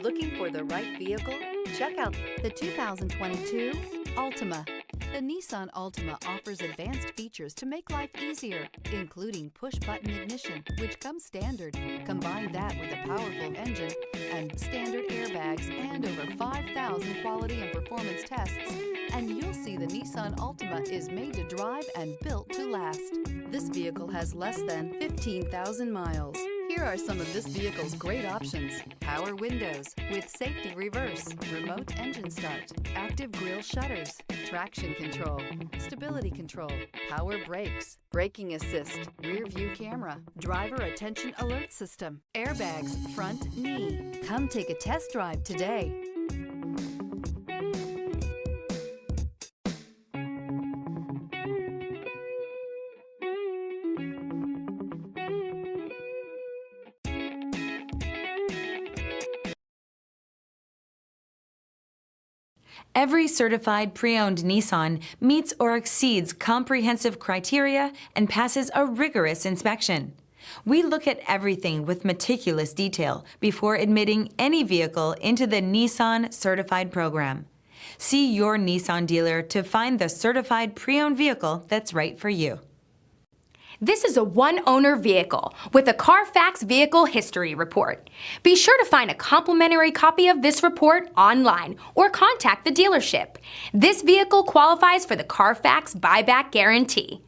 Looking for the right vehicle? Check out the 2022 Altima. The Nissan Altima offers advanced features to make life easier, including push-button ignition, which comes standard. Combine that with a powerful engine and standard airbags and over 5,000 quality and performance tests, and you'll see the Nissan Altima is made to drive and built to last. This vehicle has less than 15,000 miles. Here are some of this vehicle's great options: power windows with safety reverse, remote engine start, active grille shutters, traction control, stability control, power brakes, braking assist, rear view camera, driver attention alert system, airbags, front knee. Come take a test drive today. Every certified pre-owned Nissan meets or exceeds comprehensive criteria and passes a rigorous inspection. We look at everything with meticulous detail before admitting any vehicle into the Nissan Certified program. See your Nissan dealer to find the certified pre-owned vehicle that's right for you. This is a one-owner vehicle with a Carfax Vehicle History Report. Be sure to find a complimentary copy of this report online or contact the dealership. This vehicle qualifies for the Carfax Buyback Guarantee.